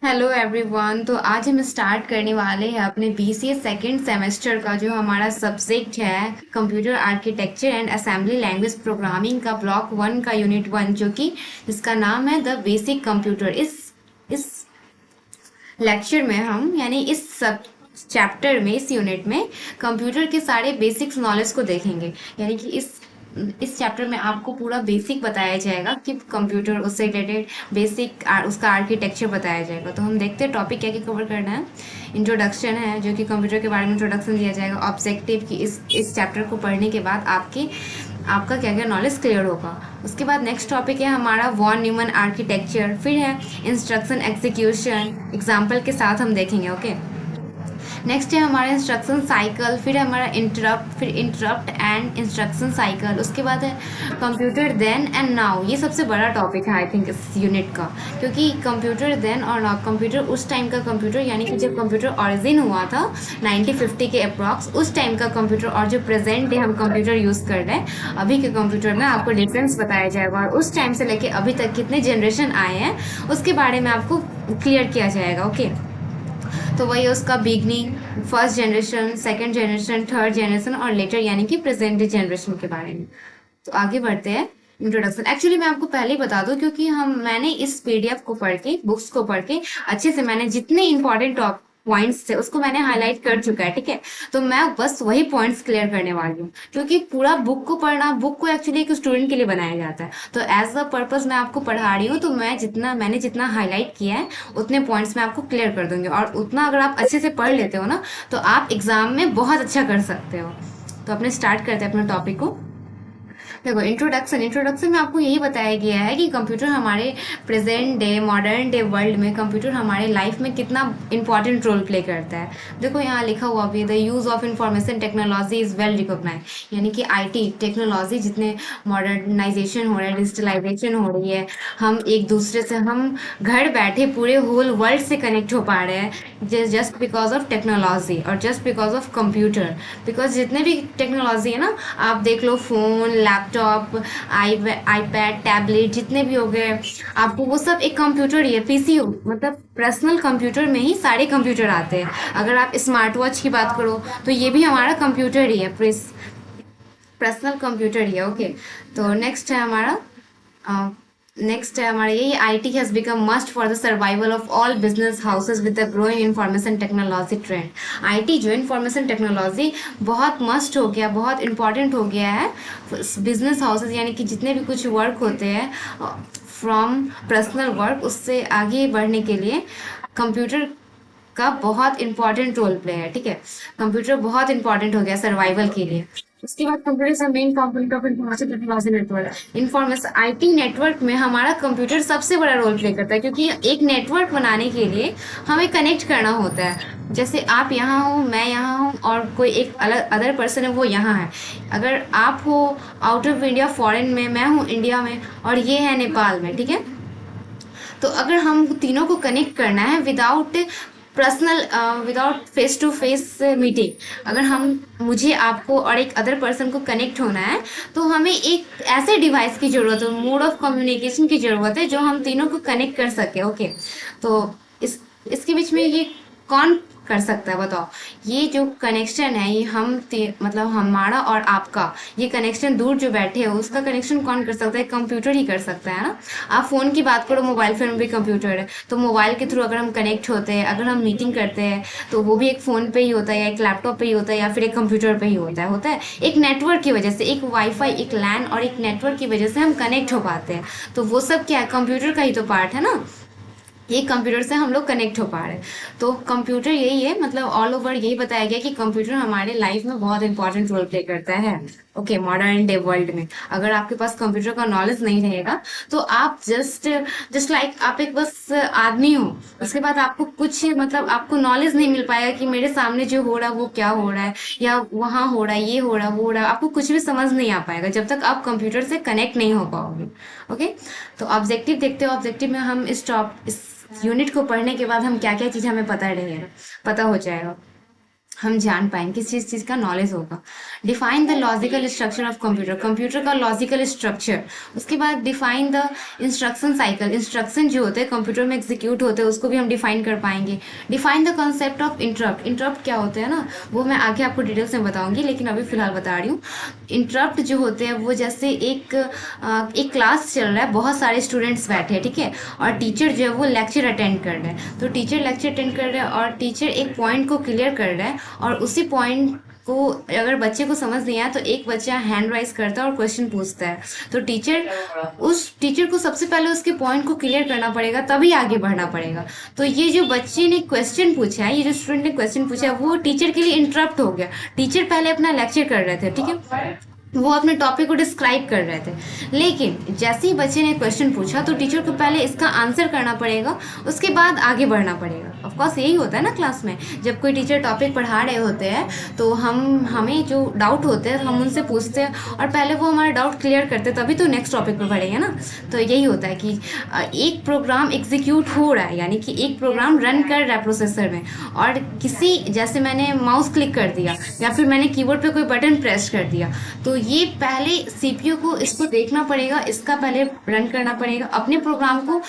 Hello everyone. तो आज हम स्टार्ट करने वाले हैं अपने बीसीए सेकेंड सेमेस्टर का जो हमारा सब्जेक्ट है computer architecture and assembly language programming का ब्लॉक वन का यूनिट वन, जो कि जिसका नाम है द बेसिक कंप्यूटर। इस लेक्चर में हम यानी इस सब चैप्टर में, इस यूनिट में कंप्यूटर के सारे बेसिक्स नॉलेज को देखेंगे। यानी कि इस चैप्टर में आपको पूरा बेसिक बताया जाएगा कि कंप्यूटर, उससे रिलेटेड बेसिक उसका आर्किटेक्चर बताया जाएगा। तो हम देखते हैं टॉपिक क्या क्या कवर करना है। इंट्रोडक्शन है, जो कि कंप्यूटर के बारे में इंट्रोडक्शन दिया जाएगा। ऑब्जेक्टिव की इस चैप्टर को पढ़ने के बाद आपका क्या क्या नॉलेज क्लियर होगा। उसके बाद नेक्स्ट टॉपिक है हमारा वॉन न्यूमन आर्किटेक्चर। फिर है इंस्ट्रक्शन एग्जीक्यूशन, एग्जाम्पल के साथ हम देखेंगे। ओके, नेक्स्ट है हमारा इंस्ट्रक्शन साइकिल। फिर है हमारा इंटरप्ट एंड इंस्ट्रक्शन साइकिल। उसके बाद है कंप्यूटर देन एंड नाउ। ये सबसे बड़ा टॉपिक है आई थिंक इस यूनिट का, क्योंकि कंप्यूटर देन और नाउ, कंप्यूटर उस टाइम का कंप्यूटर, यानी कि जब कंप्यूटर ओरिजिन हुआ था 1950 के अप्रॉक्स, उस टाइम का कंप्यूटर और जो प्रेजेंट डे हम कंप्यूटर यूज़ कर रहे हैं अभी के कंप्यूटर में, आपको डिफरेंस बताया जाएगा। और उस टाइम से लेके अभी तक कितने जनरेशन आए हैं उसके बारे में आपको क्लियर किया जाएगा। ओके, तो वही उसका beginning, first generation, second generation, third generation और लेटर यानी कि प्रेजेंट डे जनरेशन के बारे में। तो आगे बढ़ते हैं। इंट्रोडक्शन एक्चुअली मैं आपको पहले ही बता दूं, क्योंकि मैंने इस पीडीएफ को पढ़ के, बुक्स को पढ़ के अच्छे से, मैंने जितने इंपॉर्टेंट टॉप पॉइंट्स थे उसको मैंने हाईलाइट कर चुका है। ठीक है, तो मैं बस वही पॉइंट्स क्लियर करने वाली हूँ, क्योंकि पूरा बुक को पढ़ना, बुक को एक्चुअली एक स्टूडेंट के लिए बनाया जाता है। तो एज अ पर्पस मैं आपको पढ़ा रही हूँ, तो मैंने जितना हाईलाइट किया है उतने पॉइंट्स मैं आपको क्लियर कर दूंगी। और उतना अगर आप अच्छे से पढ़ लेते हो ना, तो आप एग्जाम में बहुत अच्छा कर सकते हो। तो अपने स्टार्ट करते हैं अपने टॉपिक को। देखो, इंट्रोडक्शन में आपको यही बताया गया है कि कंप्यूटर हमारे present day, modern day world में कंप्यूटर हमारे लाइफ में कितना इंपॉर्टेंट रोल प्ले करता है। देखो यहाँ लिखा हुआ भी, the use of information technology is well recognise. यानी कि आईटी टेक्नोलॉजी जितने मॉडर्नाइजेशन हो रहा है, डिजिटलाइजेशन हो रही है, हम एक दूसरे से, हम घर बैठे पूरे होल वर्ल्ड से कनेक्ट हो पा रहे हैं जस्ट बिकॉज ऑफ टेक्नोलॉजी और just because of computer. Because जितने भी टेक्नोलॉजी है ना, आप देख लो, फोन, लैपटॉप, आईपैड, टैबलेट, जितने भी हो गए, आपको वो सब एक कंप्यूटर ही है। पीसी मतलब पर्सनल कंप्यूटर में ही सारे कंप्यूटर आते हैं। अगर आप स्मार्ट वॉच की बात करो तो ये भी हमारा कंप्यूटर ही है, पर्सनल कंप्यूटर ही है। ओके, तो नेक्स्ट है हमारा यही, IT has become must for the survival of all business houses with the growing information technology trend. IT जो इंफॉर्मेशन टेक्नोलॉजी बहुत मस्ट हो गया, बहुत इंपॉर्टेंट हो गया है बिजनेस हाउसेज, यानी कि जितने भी कुछ वर्क होते हैं फ्रॉम पर्सनल वर्क, उससे आगे बढ़ने के लिए कंप्यूटर का बहुत इंपॉर्टेंट रोल प्ले है। ठीक है, कंप्यूटर बहुत इंपॉर्टेंट हो गया सर्वाइवल के लिए। उसके बाद computer is main component of information technology network. Information IT network में हमारा कंप्यूटर सबसे बड़ा रोल प्ले करता है, क्योंकि एक नेटवर्क बनाने के लिए हमें कनेक्ट करना होता है। जैसे आप यहाँ हो, मैं यहाँ हूँ, और कोई एक अलग अदर पर्सन है वो यहाँ है। अगर आप हो आउट ऑफ इंडिया, फॉरेन में, मैं हूँ इंडिया में, और ये है नेपाल में। ठीक है, तो अगर हम तीनों को कनेक्ट करना है without face to face meeting, अगर हम, मुझे, आपको और एक अदर पर्सन को कनेक्ट होना है, तो हमें एक ऐसे डिवाइस की ज़रूरत है, मोड ऑफ कम्युनिकेशन की ज़रूरत है जो हम तीनों को कनेक्ट कर सके। ओके, तो इसके बीच में ये कौन कर सकता है बताओ। ये जो कनेक्शन है, ये मतलब हमारा और आपका, ये कनेक्शन दूर जो बैठे हो उसका कनेक्शन कौन कर सकता है? कंप्यूटर ही कर सकता है ना। आप फोन की बात करो, मोबाइल फोन भी कंप्यूटर है, तो मोबाइल के थ्रू अगर हम कनेक्ट होते हैं, अगर हम मीटिंग करते हैं, तो वो भी एक फोन पे ही होता है, या एक लैपटॉप पे ही होता है, या फिर एक कंप्यूटर पे ही होता है एक नेटवर्क की वजह से, एक वाईफाई, एक लैन और एक नेटवर्क की वजह से हम कनेक्ट हो पाते हैं। तो वो सब क्या है? कंप्यूटर का ही तो पार्ट है ना। ये कंप्यूटर से हम लोग कनेक्ट हो पा रहे हैं। तो कंप्यूटर यही है, मतलब ऑल ओवर यही बताया गया कि कंप्यूटर हमारे लाइफ में बहुत इंपॉर्टेंट रोल प्ले करता है। ओके, मॉडर्न डे वर्ल्ड में अगर आपके पास कंप्यूटर का नॉलेज नहीं रहेगा, तो आप जस्ट जस्ट लाइक आप एक बस आदमी हो। उसके बाद आपको कुछ, मतलब आपको नॉलेज नहीं मिल पाएगा कि मेरे सामने जो हो रहा है वो क्या हो रहा है, या वहाँ हो रहा है, ये हो रहा है, वो हो रहा है, आपको कुछ भी समझ नहीं आ पाएगा जब तक आप कंप्यूटर से कनेक्ट नहीं हो पाओगे। ओके, तो ऑब्जेक्टिव देखते हो। ऑब्जेक्टिव में हम इस यूनिट को पढ़ने के बाद हम क्या क्या चीज़ हमें पता रहेगा, पता हो जाएगा। हम जान पाएंगे, किस चीज़ का नॉलेज होगा। Define the logical structure of computer, computer का लॉजिकल स्ट्रक्चर। उसके बाद define the instruction cycle, instruction जो होते हैं कंप्यूटर में एग्जीक्यूट होते हैं उसको भी हम डिफाइन कर पाएंगे। Define the concept of interrupt, interrupt क्या होते हैं ना वो मैं आगे आपको डिटेल्स में बताऊंगी, लेकिन अभी फिलहाल बता रही हूँ। इंटरप्ट जो होते हैं वो जैसे एक क्लास चल रहा है, बहुत सारे स्टूडेंट्स बैठे हैं, ठीक है, और टीचर जो है वो लेक्चर अटेंड कर रहे हैं, तो टीचर लेक्चर अटेंड कर रहे हैं और टीचर एक पॉइंट को क्लियर कर रहा है, और उसी पॉइंट को अगर बच्चे को समझ नहीं आया तो एक बच्चा हैंड राइज करता है और क्वेश्चन पूछता है, तो उस टीचर को सबसे पहले उसके पॉइंट को क्लियर करना पड़ेगा, तभी आगे बढ़ना पड़ेगा। तो ये जो बच्चे ने क्वेश्चन पूछा है, ये जो स्टूडेंट ने क्वेश्चन पूछा है, वो टीचर के लिए इंटरप्ट हो गया। टीचर पहले अपना लेक्चर कर रहे थे, ठीक है, वो अपने टॉपिक को डिस्क्राइब कर रहे थे, लेकिन जैसे ही बच्चे ने क्वेश्चन पूछा तो टीचर को पहले इसका आंसर करना पड़ेगा, उसके बाद आगे बढ़ना पड़ेगा। ऑफ कोर्स यही होता है ना क्लास में, जब कोई टीचर टॉपिक पढ़ा रहे होते हैं तो हमें जो डाउट होते हैं हम उनसे पूछते हैं, और पहले वो हमारा डाउट क्लियर करते हैं, तभी तो नेक्स्ट टॉपिक पे बढ़ेंगे ना। तो यही होता है कि एक प्रोग्राम एग्जीक्यूट हो रहा है, यानी कि एक प्रोग्राम रन कर रहा है प्रोसेसर में, और किसी जैसे मैंने माउस क्लिक कर दिया या फिर मैंने कीबोर्ड पे कोई बटन प्रेस कर दिया, तो ये पहले सीपीयू को इसको देखना पड़ेगा, इसका पहले रन करना पड़ेगा, अपने प्रोग्राम को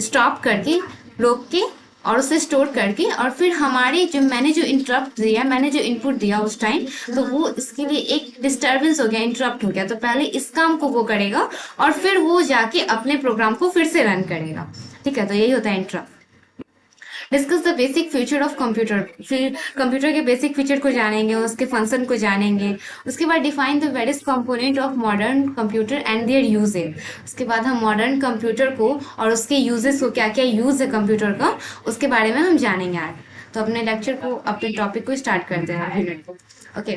स्टॉप करके, रोक के, और उसे स्टोर करके, और फिर हमारे जो मैंने जो इंटरप्ट दिया, मैंने जो इनपुट दिया उस टाइम, तो वो इसके लिए एक डिस्टर्बेंस हो गया, इंटरप्ट हो गया, तो पहले इस काम को वो करेगा और फिर वो जाके अपने प्रोग्राम को फिर से रन करेगा। ठीक है, तो यही होता है interrupt. Discuss the basic feature of computer, फिर कंप्यूटर के बेसिक फीचर को जानेंगे, उसके फंक्शन को जानेंगे। उसके बाद define the various component of modern computer and their uses. उसके बाद हम मॉडर्न कंप्यूटर को और उसके यूजेस को, क्या क्या यूज है कंप्यूटर का, उसके बारे में हम जानेंगे आज। तो अपने लेक्चर को, अपने टॉपिक को स्टार्ट करते हैं। Okay,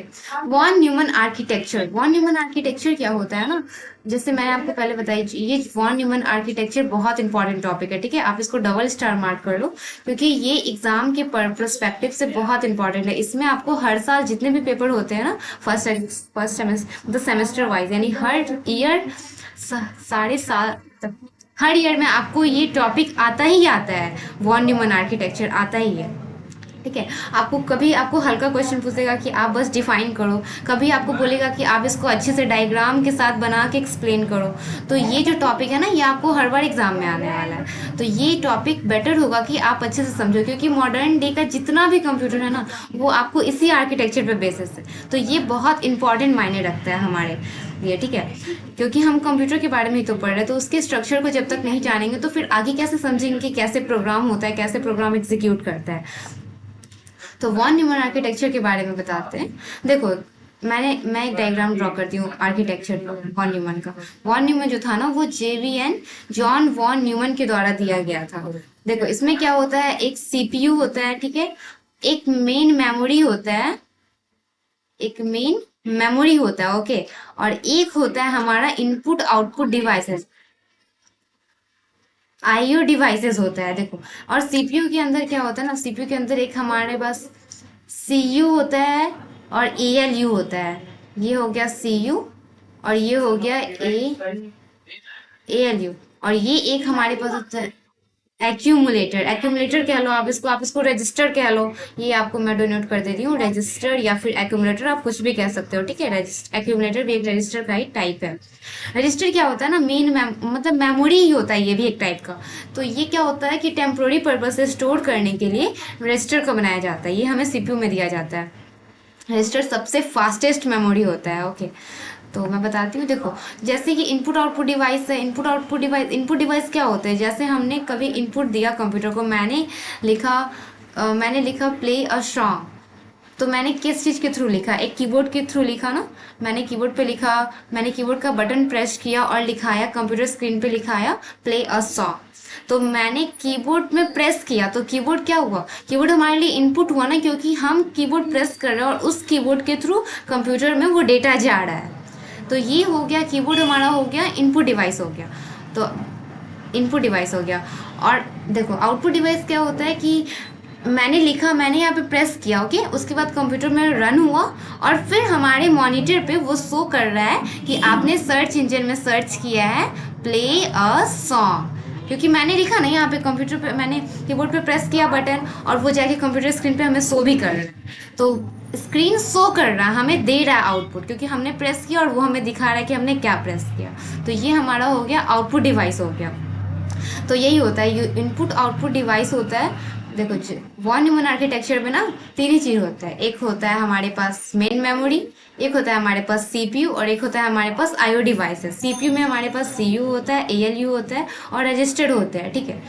von Neumann architecture. Von Neumann architecture क्या होता है ना, जैसे मैंने आपको पहले बताई, ये वॉन न्यूमन आर्किटेक्चर बहुत इंपॉर्टेंट टॉपिक है, ठीक है, आप इसको डबल स्टार मार्क कर लो, क्योंकि ये एग्जाम के परस्पेक्टिव से बहुत इंपॉर्टेंट है। इसमें आपको हर साल जितने भी पेपर होते हैं ना, फर्स्ट सेमेस्टर मतलब सेमेस्टर वाइज, यानी हर ईयर साढ़े साल तक, हर ईयर में आपको ये टॉपिक आता ही आता है, वॉन न्यूमन आर्किटेक्चर आता ही है। ठीक है, आपको कभी आपको हल्का क्वेश्चन पूछेगा कि आप बस डिफाइन करो, कभी आपको बोलेगा कि आप इसको अच्छे से डायग्राम के साथ बना के एक्सप्लेन करो। तो ये जो टॉपिक है ना, ये आपको हर बार एग्जाम में आने वाला है, तो ये टॉपिक बेटर होगा कि आप अच्छे से समझो, क्योंकि मॉडर्न डे का जितना भी कंप्यूटर है ना, वो आपको इसी आर्किटेक्चर पे बेसिस है, तो ये बहुत इंपॉर्टेंट मायने रखता है हमारे लिए। ठीक है, क्योंकि हम कंप्यूटर के बारे में ही तो पढ़ रहे हैं, तो उसके स्ट्रक्चर को जब तक नहीं जानेंगे तो फिर आगे कैसे समझेंगे कि कैसे प्रोग्राम होता है, कैसे प्रोग्राम एग्जीक्यूट करता है। तो वॉन न्यूमन आर्किटेक्चर के बारे में बताते हैं। देखो, मैं एक डायग्राम ड्रॉ करती हूँ आर्किटेक्चर का, वॉन न्यूमन का। वॉन न्यूमन जो था ना, वो जेवीएन जॉन वॉन न्यूमन के द्वारा दिया गया था। देखो, इसमें क्या होता है, एक सीपीयू होता है, ठीक है, एक मेन मेमोरी होता है, एक मेन मेमोरी होता है, ओके, और एक होता है हमारा input output devices, IO devices होता है। देखो, और सीपीयू के अंदर क्या होता है ना, सीपीयू के अंदर एक हमारे पास सीयू होता है और एएलयू होता है। ये हो गया सीयू और ये हो गया एएलयू, और ये एक हमारे पास होता है एक्यूमुलेटर। एक्यूमुलेटर कह लो आप इसको रजिस्टर कह लो, ये आपको मैं डोनेट कर दे रही हूँ, रजिस्टर या फिर एक्यूमुलेटर, आप कुछ भी कह सकते हो। ठीक है, एक्यूमुलेटर भी एक रजिस्टर का ही टाइप है। रजिस्टर क्या होता है ना, मतलब मेमोरी ही होता है, ये भी एक टाइप का। तो ये क्या होता है कि टेम्प्रोरी पर्पज से स्टोर करने के लिए रजिस्टर का बनाया जाता है, ये हमें सीपीयू में दिया जाता है। रजिस्टर सबसे फास्टेस्ट मेमोरी होता है। ओके, तो मैं बताती हूँ। देखो, जैसे कि इनपुट आउटपुट डिवाइस है, इनपुट डिवाइस क्या होते हैं, जैसे हमने कभी इनपुट दिया कंप्यूटर को, मैंने लिखा प्ले अ सॉन्ग, तो मैंने किस चीज़ के थ्रू लिखा, एक कीबोर्ड के थ्रू लिखा ना, मैंने कीबोर्ड पे लिखा, मैंने कीबोर्ड का बटन प्रेस किया और लिखाया, कंप्यूटर स्क्रीन पे लिखाया प्ले अ सॉन्ग। तो मैंने कीबोर्ड में प्रेस किया, तो कीबोर्ड क्या हुआ, कीबोर्ड हमारे लिए इनपुट हुआ ना, क्योंकि हम कीबोर्ड प्रेस कर रहे हैं और उस कीबोर्ड के थ्रू कंप्यूटर में वो डेटा जा रहा है। तो ये हो गया, कीबोर्ड हमारा हो गया इनपुट डिवाइस हो गया, तो इनपुट डिवाइस हो गया। और देखो, आउटपुट डिवाइस क्या होता है कि मैंने लिखा, मैंने यहाँ पे प्रेस किया, ओके, उसके बाद कंप्यूटर में रन हुआ और फिर हमारे मॉनिटर पे वो शो कर रहा है कि आपने सर्च इंजन में सर्च किया है प्ले अ सॉन्ग। क्योंकि मैंने लिखा ना यहाँ पे कंप्यूटर पे, मैंने कीबोर्ड पे प्रेस किया बटन और वो जाके कंप्यूटर स्क्रीन पे हमें शो भी कर रहा है। तो स्क्रीन शो कर रहा है, हमें दे रहा है आउटपुट, क्योंकि हमने प्रेस किया और वो हमें दिखा रहा है कि हमने क्या प्रेस किया। तो ये हमारा हो गया आउटपुट डिवाइस हो गया। तो यही होता है, इनपुट आउटपुट डिवाइस होता है। देखो वॉन न्यूमन आर्किटेक्चर में ना तीन ही चीज होता है। एक होता है हमारे पास मेन मेमोरी, एक होता है हमारे पास सीपीयू, और एक होता है हमारे पास आईओ डिवाइसेस। सीपीयू में हमारे पास सीयू होता है, एएलयू होता है और रजिस्टर्ड होते हैं, ठीक है।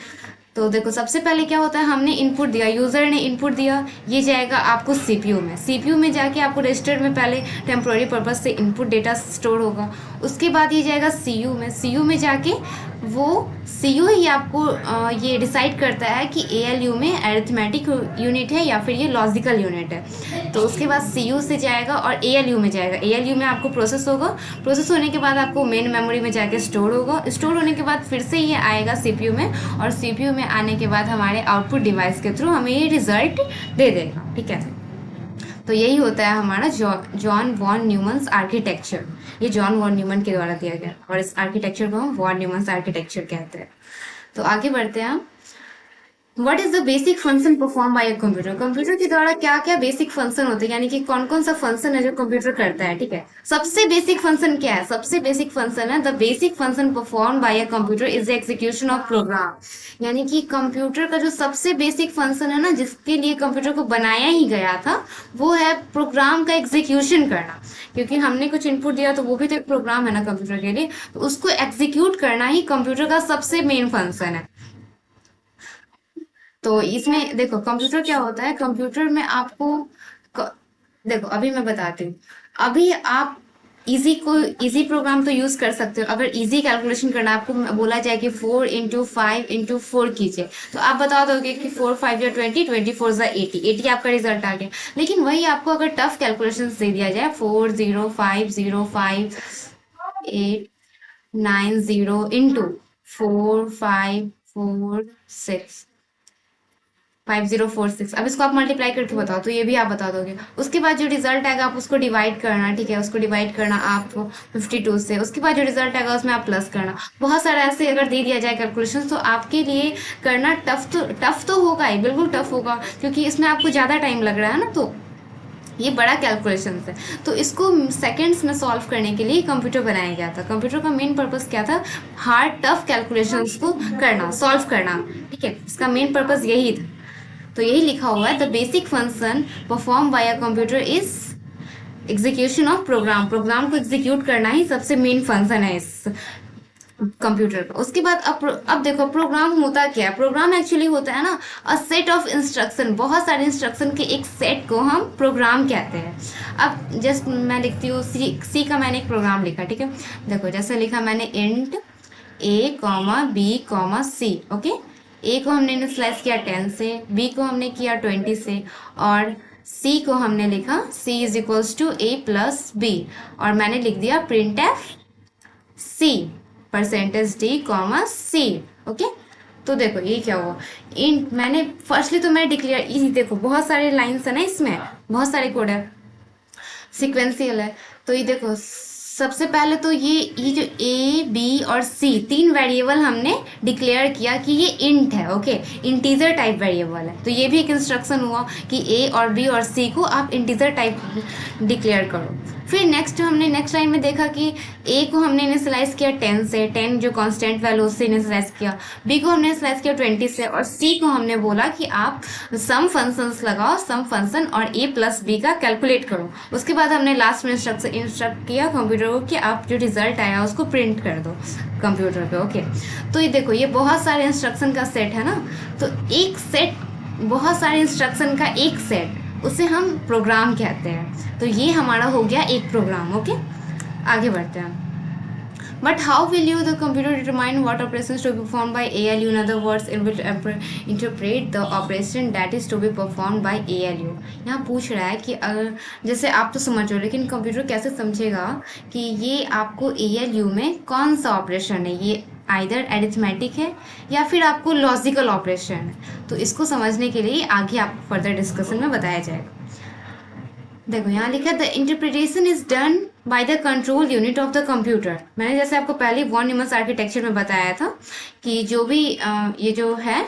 तो देखो सबसे पहले क्या होता है, हमने इनपुट दिया, यूजर ने इनपुट दिया, ये जाएगा आपको सीपीयू में। सीपीयू में जाके आपको रजिस्टर में पहले टेम्पोररी पर्पज से इनपुट डेटा स्टोर होगा। उसके बाद ये जाएगा सीयू में। सीयू में जाके वो सीयू ही आपको ये डिसाइड करता है कि एएलयू में अरिथमेटिक यूनिट है या फिर ये लॉजिकल यूनिट है। तो उसके बाद सीयू से जाएगा और एएलयू में जाएगा। एएलयू में आपको प्रोसेस होगा, प्रोसेस होने के बाद आपको मेन मेमोरी में जाके स्टोर होगा। स्टोर होने के बाद फिर से ये आएगा सीपीयू में, और सीपीयू में आने के बाद हमारे आउटपुट डिवाइस के थ्रू हमें ये रिजल्ट दे देगा, ठीक है। तो यही होता है हमारा जॉन वॉन न्यूमन्स आर्किटेक्चर। ये जॉन वॉन न्यूमन के द्वारा दिया गया, और इस आर्किटेक्चर को हम वॉन न्यूमन्स आर्किटेक्चर कहते हैं। तो आगे बढ़ते हैं हम। What is the basic function perform by a computer. Computer के द्वारा क्या क्या बेसिक फंक्शन होते हैं, यानी कि कौन कौन सा फंक्शन है जो कंप्यूटर करता है, ठीक है। सबसे बेसिक फंक्शन क्या है, सबसे बेसिक फंक्शन है the basic function perform by a computer is the execution of program. यानी कि कंप्यूटर का जो सबसे बेसिक फंक्शन है ना, जिसके लिए कंप्यूटर को बनाया ही गया था, वो है प्रोग्राम का एग्जीक्यूशन करना। क्योंकि हमने कुछ इनपुट दिया तो वो भी तो एक प्रोग्राम है ना कंप्यूटर के लिए, तो उसको एग्जीक्यूट करना ही कंप्यूटर का सबसे मेन फंक्शन है। तो इसमें देखो कंप्यूटर क्या होता है, कंप्यूटर में आपको क, देखो अभी मैं बताती हूँ। अभी आप इजी प्रोग्राम तो यूज कर सकते हो। अगर इजी कैलकुलेशन करना आपको बोला जाए कि 4 × 5 × 4 कीजिए, तो आप बता दोगे कि 4 × 5 = 20, 24 = 80, आपका रिजल्ट आ गया। लेकिन वही आपको अगर टफ कैलकुलेशन दे दिया जाए, 4 0 5 0 5 8 9 0 इंटू 4 5 4 6 5046, अब इसको आप मल्टीप्लाई करके बताओ तो ये भी आप बता दोगे। उसके बाद जो रिजल्ट आएगा आप उसको डिवाइड करना, ठीक है। उसको डिवाइड करना आप 52 से। उसके बाद जो रिजल्ट आएगा उसमें आप प्लस करना। बहुत सारा ऐसे अगर दे दिया जाए कैलकुलेशन, तो आपके लिए करना टफ तो होगा ही, बिल्कुल टफ होगा, क्योंकि इसमें आपको ज़्यादा टाइम लग रहा है ना। तो ये बड़ा कैलकुलेशन है, तो इसको सेकंड्स में सॉल्व करने के लिए कंप्यूटर बनाया गया था। कंप्यूटर का मेन पर्पस क्या था, हार्ड टफ कैलकुलेशंस को करना, सॉल्व करना, ठीक है। इसका मेन पर्पस यही था। तो यही लिखा हुआ है, the basic function perform by a computer is execution of program. Program को एग्जीक्यूट करना ही सबसे मेन फंक्शन है इस कंप्यूटर का। उसके बाद अब देखो प्रोग्राम होता क्या है। प्रोग्राम एक्चुअली होता है ना अ सेट ऑफ इंस्ट्रक्शन, बहुत सारे इंस्ट्रक्शन के एक सेट को हम प्रोग्राम कहते हैं। अब जस्ट मैं लिखती हूँ सी का मैंने एक प्रोग्राम लिखा, ठीक है। देखो जैसे लिखा मैंने int A, B, C, okay. A को हमने इनिशियलाइज किया 10 से, बी को हमने किया 20 से, और सी को हमने लिखा C = A+B, और मैंने लिख दिया print F C %D, C, okay. तो देखो ये क्या हुआ, इन मैंने फर्स्टली तो मैं डिक्लेयर, इसी देखो बहुत सारे लाइन्स है ना, इसमें बहुत सारे कोड है, सिक्वेंशियल है। तो ये देखो सबसे पहले तो ये जो ए बी और सी तीन वेरिएबल हमने डिक्लेयर किया कि ये इंट है, ओके, इंटीजर टाइप वेरिएबल है। तो ये भी एक इंस्ट्रक्शन हुआ कि ए और बी और सी को आप इंटीजर टाइप डिक्लेयर करो। फिर हमने नेक्स्ट लाइन में देखा कि ए को हमने इनिशियलाइज किया 10 से, 10 जो कांस्टेंट वैल्यू उससे इनिशियलाइज किया, बी को हमने इनिशियलाइज किया 20 से, और सी को हमने बोला कि आप सम फंक्शंस लगाओ, सम फंक्शन और A+B का कैलकुलेट करो। उसके बाद हमने लास्ट में इंस्ट्रक्ट किया कंप्यूटर को कि आप जो रिजल्ट आया उसको प्रिंट कर दो कंप्यूटर पे, ओके। तो ये देखो ये बहुत सारे इंस्ट्रक्शन का सेट है ना, तो एक सेट, बहुत सारे इंस्ट्रक्शन का एक सेट, उसे हम प्रोग्राम कहते हैं। तो ये हमारा हो गया एक प्रोग्राम, ओके। आगे बढ़ते हैं। But how will the computer determine what operations to be performed by ALU? In other words, it will interpret the operation that is to be performed by ALU. यहाँ पूछ रहा है कि अगर जैसे आप तो समझ रहे हो, लेकिन कंप्यूटर कैसे समझेगा कि ये आपको ALU में कौन सा ऑपरेशन है, ये आइदर एरिथमेटिक है या फिर आपको लॉजिकल ऑपरेशन है। तो इसको समझने के लिए आगे आपको फर्दर डिस्कशन में बताया जाएगा। देखो यहाँ लिखा है the interpretation is done by the control unit of the computer. मैंने जैसे आपको पहले वॉन न्यूमन आर्किटेक्चर में बताया था कि जो भी ये जो है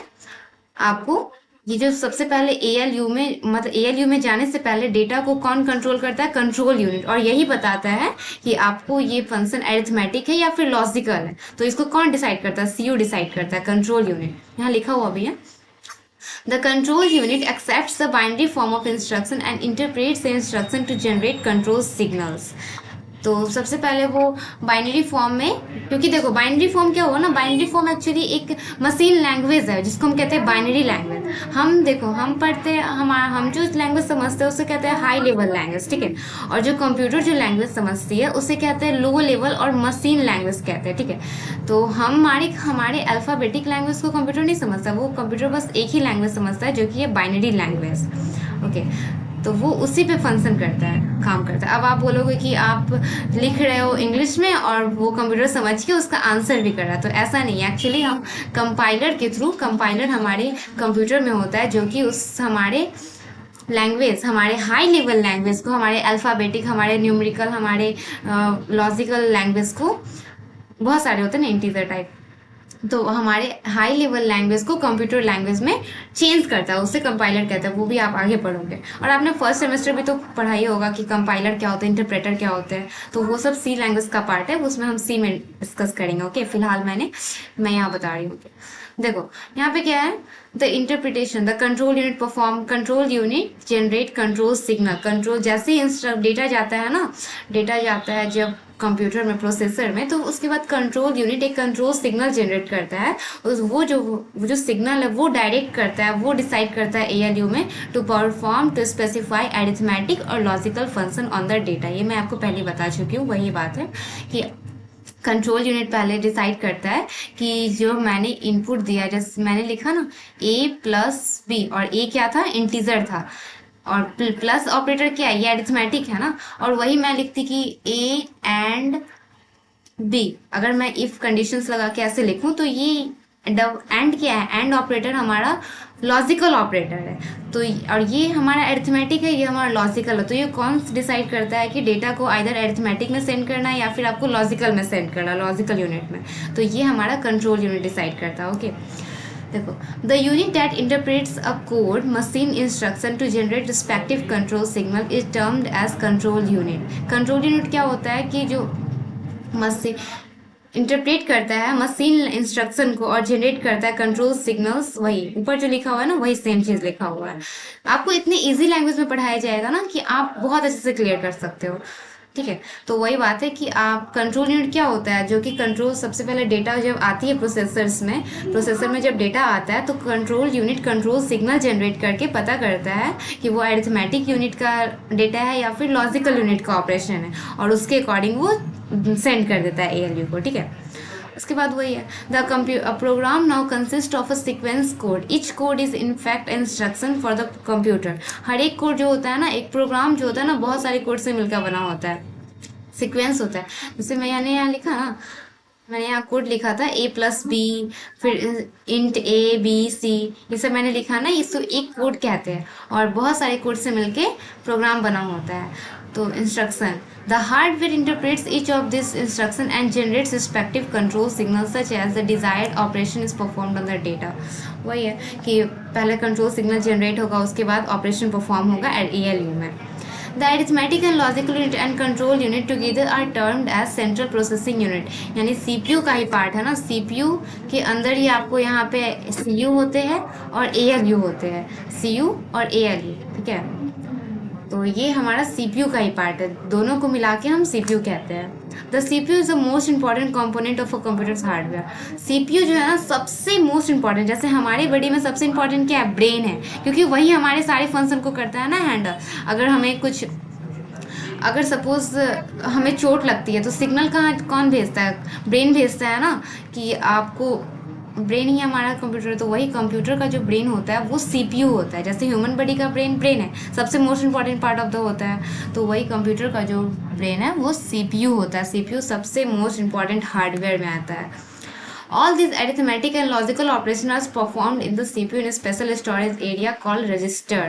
आपको, ये जो सबसे पहले एएलयू में, मतलब एएलयू में जाने से पहले डेटा को कौन कंट्रोल करता है? Control unit. और यही बताता है कि आपको ये फंक्शन अरिथमेटिक है या फिर लॉजिकल है। तो इसको कौन डिसाइड करता है? सीयू डिसाइड करता है, कंट्रोल यूनिट। यहाँ लिखा हुआ भी है the control unit accepts the binary form of instruction and interprets the instruction to generate control signals। तो सबसे पहले वो बाइनरी फॉर्म में, क्योंकि देखो बाइनरी फॉर्म क्या हुआ ना, बाइनरी फॉर्म एक्चुअली एक मशीन लैंग्वेज है जिसको हम कहते हैं बाइनरी लैंग्वेज। हम देखो हम पढ़ते हैं, हम जो लैंग्वेज समझते हैं उसे कहते हैं हाई लेवल लैंग्वेज, ठीक है। और जो कंप्यूटर जो लैंग्वेज समझती है उसे कहते हैं लो लेवल और मशीन लैंग्वेज कहते हैं, ठीक है। तो हमारे अल्फ़ाबेटिक लैंग्वेज को कंप्यूटर नहीं समझता, वो कंप्यूटर बस एक ही लैंग्वेज समझता है जो कि है बाइनरी लैंग्वेज, ओके। तो वो उसी पे फंक्शन करता है, काम करता है। अब आप बोलोगे कि आप लिख रहे हो इंग्लिश में और वो कंप्यूटर समझ के उसका आंसर भी कर रहा है, तो ऐसा नहीं है। एक्चुअली हम कंपाइलर के थ्रू, कंपाइलर हमारे कंप्यूटर में होता है जो कि उस हमारे लैंग्वेज, हमारे हाई लेवल लैंग्वेज को, हमारे अल्फ़ाबेटिक, हमारे न्यूमेरिकल, हमारे लॉजिकल लैंग्वेज को, बहुत सारे होते हैं ना इंटीजर टाइप, तो हमारे हाई लेवल लैंग्वेज को कंप्यूटर लैंग्वेज में चेंज करता है, उससे कंपाइलर कहता है। वो भी आप आगे पढ़ोगे। और आपने फर्स्ट सेमेस्टर भी तो पढ़ा ही होगा कि कंपाइलर क्या होता है, इंटरप्रेटर क्या होता है। तो वो सब सी लैंग्वेज का पार्ट है, उसमें हम सी में डिस्कस करेंगे, ओके। फिलहाल मैं यहाँ बता रही हूँ। देखो यहाँ पे क्या है, the interpretation, the control unit perform, control unit generate control signal. Control जैसे ही डेटा जाता है ना, डेटा जाता है जब कंप्यूटर में, प्रोसेसर में, तो उसके बाद कंट्रोल यूनिट एक कंट्रोल सिग्नल जनरेट करता है। वो जो सिग्नल है वो डायरेक्ट करता है, वो डिसाइड करता है एएलयू में to perform, to specify arithmetic और logical function on the data. ये मैं आपको पहले बता चुकी हूँ, वही बात है कि कंट्रोल यूनिट पहले डिसाइड करता है कि जो मैंने इनपुट दिया, जैसे मैंने लिखा ना ए प्लस बी, और ए क्या था? इंटीजर था। और प्लस ऑपरेटर क्या है? ये अरिथमेटिक है ना। और वही मैं लिखती कि ए एंड बी, अगर मैं इफ कंडीशंस लगा के ऐसे लिखूं तो ये एंड क्या है? एंड ऑपरेटर हमारा लॉजिकल ऑपरेटर है। तो और ये हमारा अरिथमेटिक है, ये हमारा लॉजिकल है। तो ये कौन डिसाइड करता है कि डेटा को आइदर अरिथमेटिक में सेंड करना है या फिर आपको लॉजिकल में सेंड करना है, लॉजिकल यूनिट में। तो ये हमारा कंट्रोल यूनिट डिसाइड करता है, ओके। देखो, the unit that interprets a code machine instruction to generate respective control signal is termed as control unit. Control unit क्या होता है कि जो मशीन इंटरप्रेट करता है मशीन इंस्ट्रक्शन को और जनरेट करता है कंट्रोल सिग्नल्स। वही ऊपर जो लिखा हुआ है ना, वही सेम चीज लिखा हुआ है। आपको इतनी इजी लैंग्वेज में पढ़ाया जाएगा ना कि आप बहुत अच्छे से क्लियर कर सकते हो, ठीक है। तो वही बात है कि आप कंट्रोल यूनिट क्या होता है, जो कि कंट्रोल, सबसे पहले डेटा जब आती है प्रोसेसर्स में, प्रोसेसर में जब डेटा आता है तो control unit control signal generate करके पता करता है कि वो अरिथमेटिक यूनिट का डेटा है या फिर लॉजिकल यूनिट का ऑपरेशन है, और उसके अकॉर्डिंग वो सेंड कर देता है एएलयू को, ठीक है। उसके बाद वही है, the program now consist of a sequence code, each code is in fact instruction for the computer. हर एक कोड जो होता है ना, एक प्रोग्राम जो होता है ना, बहुत सारे कोड से मिलकर बना होता है, सीक्वेंस होता है। जैसे मैंने यहाँ लिखा ना, मैंने यहाँ कोड लिखा था ए प्लस बी, फिर इंट ए बी सी, ये सब मैंने लिखा ना, इसको एक कोड कहते हैं। और बहुत सारे कोड से मिलके प्रोग्राम बना होता है। तो instruction, the hardware interprets each of this instruction and generates respective control signal such as the desired operation is performed on the data. वही है कि पहले कंट्रोल सिग्नल जनरेट होगा, उसके बाद ऑपरेशन परफॉर्म होगा एएलयू में। The arithmetic and logical unit and control unit together are termed as central processing unit। यानी CPU का ही पार्ट है ना, CPU के अंदर ही आपको यहाँ पे CU होते हैं और ALU होते हैं, CU और ALU, ठीक है। तो ये हमारा CPU का ही पार्ट है, दोनों को मिला के हम CPU कहते हैं। The CPU is the most important component of a computers hardware. CPU जो है ना सबसे मोस्ट इंपॉर्टेंट, जैसे हमारे बॉडी में सबसे इंपॉर्टेंट क्या है? ब्रेन है, क्योंकि वही हमारे सारे फंक्शन को करता है ना हैंडल। अगर हमें कुछ, अगर सपोज हमें चोट लगती है तो सिग्नल कौन भेजता है? ब्रेन भेजता है ना, कि आपको, ब्रेन ही हमारा कंप्यूटर है। तो वही कंप्यूटर का जो ब्रेन होता है वो सीपीयू होता है। जैसे ह्यूमन बॉडी का ब्रेन है, सबसे most important part of the होता है, तो वही कंप्यूटर का जो ब्रेन है वो सीपीयू होता है। सीपीयू सबसे मोस्ट इंपॉर्टेंट हार्डवेयर में आता है। All these arithmetic and logical operations are performed in the CPU in a special storage area called register.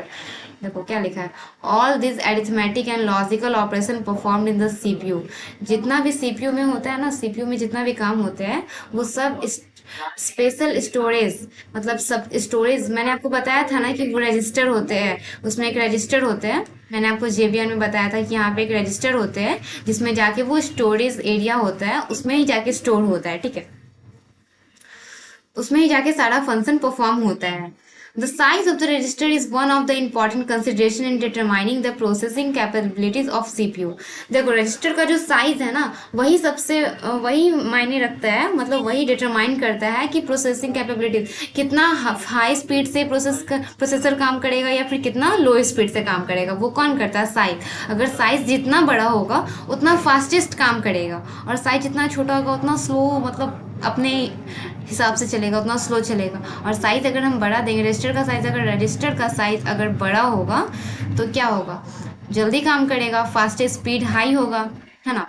देखो क्या लिखा है, all this arithmetic and logical operation performed in the CPU. जितना भी CPU में होता है ना, सीपीयू में जितना भी काम होते हैं वो सब स्पेशल स्टोरेज, मतलब सब स्टोरेज, मैंने आपको बताया था ना कि वो रजिस्टर होते हैं, उसमें एक रजिस्टर होते हैं, मैंने आपको जेबीएन में बताया था कि यहाँ पे एक रजिस्टर होते हैं जिसमें जाके वो स्टोरेज एरिया होता है, उसमें ही जाके स्टोर होता है, ठीक है, उसमें ही जाके सारा फंक्शन परफॉर्म होता है। The size of the register is one of the important consideration in determining the processing capabilities of CPU. देखो रजिस्टर का जो साइज है ना, वही सबसे वही मायने रखता है, मतलब वही डिटरमाइन करता है कि प्रोसेसिंग कैपेबिलिटीज कितना हाई स्पीड से प्रोसेसर काम करेगा या फिर कितना लो स्पीड से काम करेगा, वो कौन करता है, साइज। अगर साइज जितना बड़ा होगा उतना फास्टेस्ट काम करेगा, और साइज जितना छोटा होगा उतना स्लो, मतलब अपने हिसाब से चलेगा, उतना स्लो चलेगा। और साइज अगर हम बढ़ा देंगे, रजिस्टर का साइज अगर बड़ा होगा तो क्या होगा, जल्दी काम करेगा, फास्टेस्ट स्पीड हाई होगा, है ना।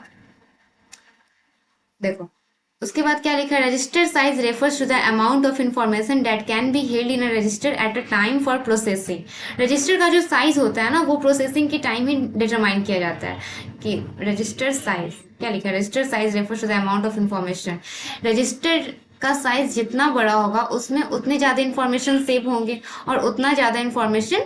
देखो उसके बाद क्या लिखा है, register size refers to the amount of information that can be held in a register at a time for processing. Register का जो साइज होता है ना, वो प्रोसेसिंग के टाइम ही डिटरमाइन किया जाता है कि रजिस्टर साइज, क्या लिखा है, register size refers to the amount of information. Register का साइज जितना बड़ा होगा उसमें उतने ज़्यादा इंफॉर्मेशन सेव होंगे और उतना ज़्यादा इंफॉर्मेशन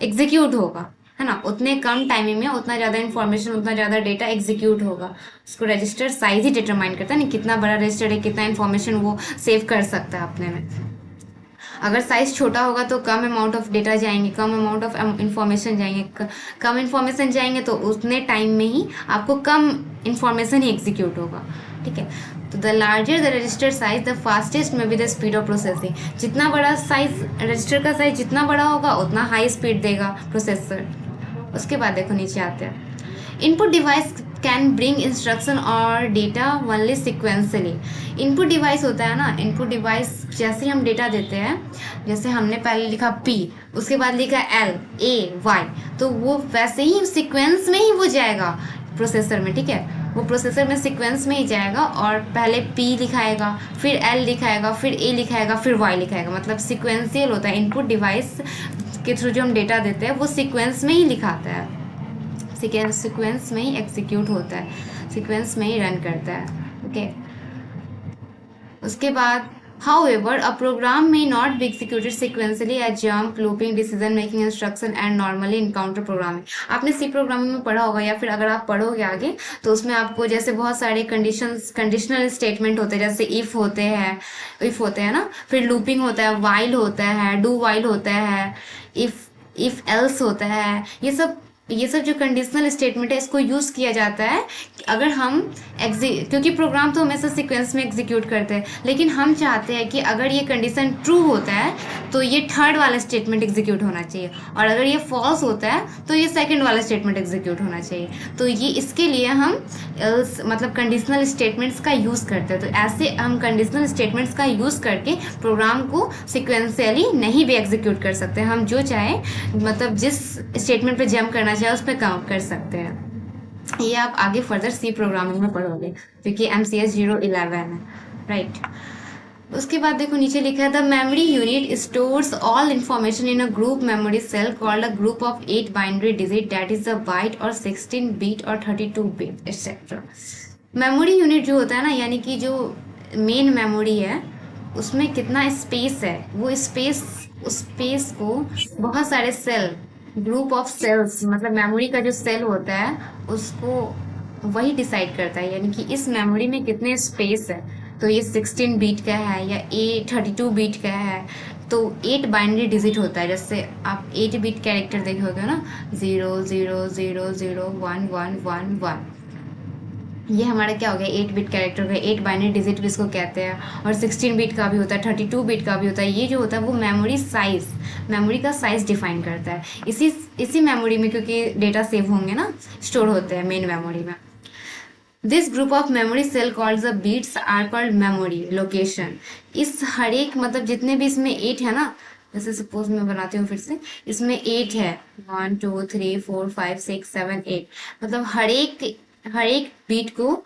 एग्जीक्यूट होगा, है ना, उतने कम टाइमिंग में उतना ज़्यादा इंफॉर्मेशन, उतना ज़्यादा डेटा एग्जीक्यूट होगा। उसको रजिस्टर साइज ही डिटरमाइन करता है ना, कितना बड़ा रजिस्टर है, कितना इंफॉर्मेशन वो सेव कर सकता है अपने में। अगर साइज छोटा होगा तो कम अमाउंट ऑफ डेटा जाएंगे, कम अमाउंट ऑफ इंफॉर्मेशन जाएंगे, कम इंफॉर्मेशन जाएंगे तो उतने टाइम में ही आपको कम इंफॉर्मेशन ही एग्जीक्यूट होगा, ठीक है। तो the larger the register size the fastest may be the speed of processing. जितना बड़ा साइज, रजिस्टर का साइज जितना बड़ा होगा उतना हाई स्पीड देगा प्रोसेसर। उसके बाद देखो नीचे आते हैं, input device can bring instruction और data only sequentially. Input device होता है ना, इनपुट डिवाइस जैसे हम डेटा देते हैं, जैसे हमने पहले लिखा P, उसके बाद लिखा L A Y, तो वो वैसे ही सिक्वेंस में ही वो जाएगा प्रोसेसर में, ठीक है, वो प्रोसेसर में सीक्वेंस में ही जाएगा और पहले P लिखाएगा, फिर L लिखाएगा, फिर A लिखाएगा, फिर Y लिखाएगा, मतलब सिक्वेंशियल होता है। इनपुट डिवाइस के थ्रू जो हम डेटा देते हैं वो सीक्वेंस में ही लिखाता है, सीक्वेंस में ही एग्जीक्यूट होता है, सीक्वेंस में ही रन करता है, ओके। उसके बाद however a program may not be executed sequentially as jump looping decision making instruction and normally encounter programming। आपने सी प्रोग्रामिंग में पढ़ा होगा या फिर अगर आप पढ़ोगे आगे तो उसमें आपको जैसे बहुत सारे कंडीशनल स्टेटमेंट होते हैं, जैसे इफ होते हैं ना, फिर लूपिंग होता है, वाइल होता है, डू वाइल होता है, इफ एल्स होता है, ये सब जो कंडीशनल स्टेटमेंट है इसको यूज़ किया जाता है कि अगर हम क्योंकि प्रोग्राम तो हमेशा सीक्वेंस में एग्जीक्यूट करते हैं, लेकिन हम चाहते हैं कि अगर ये कंडीशन ट्रू होता है तो ये थर्ड वाला स्टेटमेंट एग्जीक्यूट होना चाहिए, और अगर ये फॉल्स होता है तो ये सेकंड वाला स्टेटमेंट एग्जीक्यूट होना चाहिए। तो ये इसके लिए हम मतलब कंडीशनल स्टेटमेंट्स का यूज़ करते हैं। तो ऐसे हम कंडीशनल स्टेटमेंट्स का यूज़ करके प्रोग्राम को सिक्वेंशियली नहीं भी एग्जीक्यूट कर सकते, हम जो चाहे मतलब जिस स्टेटमेंट पे जंप करना चाहे उस पर काम कर सकते हैं। ये आप आगे फर्दर सी प्रोग्रामिंग में पढ़ोगे क्योंकि MCS 011 है, राइट। उसके बाद देखो नीचे लिखा है the memory unit stores all information in a group memory cell called a group of 8 binary digit that is a byte और 16 बीट और 32 बीट एक्सेट्रा। मेमोरी यूनिट जो होता है ना, यानी कि जो मेन मेमोरी है उसमें कितना स्पेस है, वो स्पेस, उस स्पेस को बहुत सारे सेल, ग्रुप ऑफ सेल्स, मतलब मेमोरी का जो सेल होता है उसको वही डिसाइड करता है, यानी कि इस मेमोरी में कितने स्पेस है। तो ये 16 बीट का है या 32 बीट का है, तो 8 बाइनरी डिजिट होता है। जैसे आप 8 बीट कैरेक्टर देखोगे ना, 0 0 0 0 1 1 1 1, ये हमारा क्या हो गया, 8 बिट कैरेक्टर हो गया, 8 बाइनरी डिजिट भी इसको कहते हैं। और 16 बिट का भी होता है, 32 बिट का भी होता है। ये जो होता है वो मेमोरी का साइज डिफाइन करता है। इसी मेमोरी में क्योंकि डेटा सेव होंगे ना, स्टोर होते हैं मेन मेमोरी में। This group of memory cell called the bits are called memory location. इस हर एक मतलब जितने भी इसमें 8 है ना, जैसे सपोज मैं बनाती हूँ फिर से, इसमें 8 है, 1 2 3 4 5 6 7 8, मतलब हर एक बीट को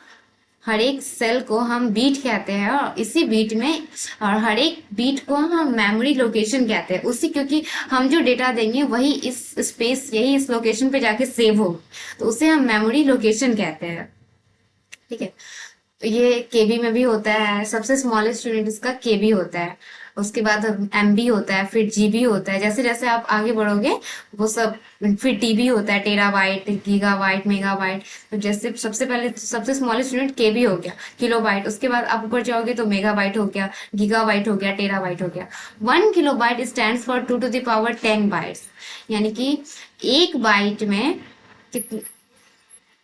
हर एक सेल को हम बीट कहते हैं, और इसी बीट में, और हर एक बीट को हम मेमोरी लोकेशन कहते हैं उसी, क्योंकि हम जो डेटा देंगे वही इस स्पेस, यही इस लोकेशन पे जाके सेव हो, तो उसे हम मेमोरी लोकेशन कहते हैं। ठीक है। तो ये केबी में भी होता है, सबसे स्मॉलेस्ट यूनिट इसका केबी होता है। उसके बाद एमबी होता है, फिर जीबी होता है, जैसे जैसे आप आगे बढ़ोगे वो सब, फिर टीबी होता है, टेराबाइट, गीगाबाइट, मेगाबाइट। तो जैसे सबसे पहले सबसे स्मॉलेस्ट यूनिट केबी हो गया, किलोबाइट। उसके बाद आप ऊपर जाओगे तो मेगाबाइट हो गया, गीगाबाइट हो गया, टेराबाइट हो गया। 1 kilobyte stand for 2 to the power 10 bytes, यानी कि एक बाइट में कितने,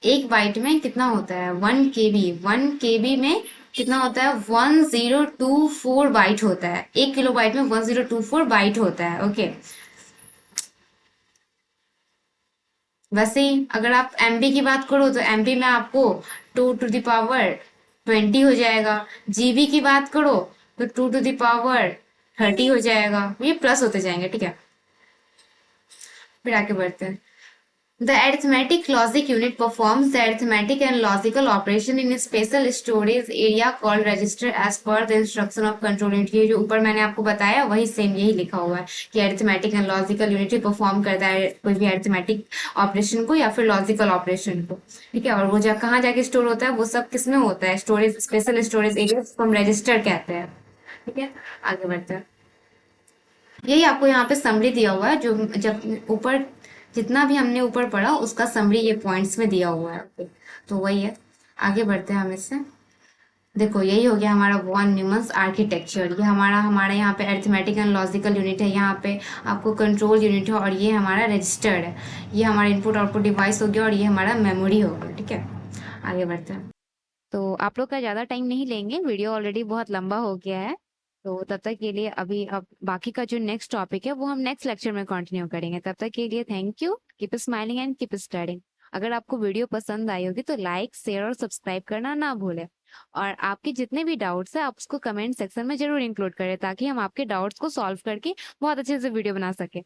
एक बाइट में कितना होता है, 1 केबी। 1 केबी में कितना होता है, 1024 बाइट होता है। 1 किलो बाइट में 1024 बाइट होता है। ओके। वैसे ही अगर आप एमबी की बात करो तो एमबी में आपको 2 to the power 20 हो जाएगा। जीबी की बात करो तो 2 to the power 30 हो जाएगा। ये प्लस होते जाएंगे, ठीक है। फिर आगे बढ़ते हैं। The arithmetic logic unit performs the arithmetic and logical operation in a special storage area called register as per the instruction of control unit। ये जो ऊपर मैंने आपको बताया वही सेम यही लिखा हुआ है कि arithmetic and logical unit he perform करता है कोई भी arithmetic ऑपरेशन को या फिर लॉजिकल ऑपरेशन को। ठीक है। और वो जा कहाँ जाके स्टोर होता है, वो सब किस में होता है, स्टोरेज, स्पेशल स्टोरेज एरिया, जिसको हम रजिस्टर कहते हैं। ठीक है। आगे बढ़ते हैं। यही आपको यहाँ पे समरी दिया हुआ है, जो जब ऊपर जितना भी हमने ऊपर पढ़ा उसका समरी ये पॉइंट्स में दिया हुआ है। ओके, तो वही है। आगे बढ़ते हैं हम इससे। देखो यही हो गया हमारा वॉन न्यूमन्स आर्किटेक्चर। ये हमारा हमारे यहाँ पे अरिथमेटिक एंड लॉजिकल यूनिट है, यहाँ पे आपको कंट्रोल यूनिट है, और ये हमारा रजिस्टर्ड है। ये हमारा इनपुट आउटपुट डिवाइस हो गया, और ये हमारा मेमोरी हो गया। ठीक है। आगे बढ़ते हैं। तो आप लोग का ज़्यादा टाइम नहीं लेंगे, वीडियो ऑलरेडी बहुत लंबा हो गया है। तो तब तक के लिए अभी अब बाकी का जो नेक्स्ट टॉपिक है वो हम नेक्स्ट लेक्चर में कंटिन्यू करेंगे। तब तक के लिए thank you, keep smiling and keep studying. अगर आपको वीडियो पसंद आई होगी तो लाइक, शेयर और सब्सक्राइब करना ना भूलें। और आपके जितने भी डाउट्स हैं आप उसको कमेंट सेक्शन में जरूर इंक्लूड करें, ताकि हम आपके डाउट्स को सॉल्व करके बहुत अच्छे से वीडियो बना सकें।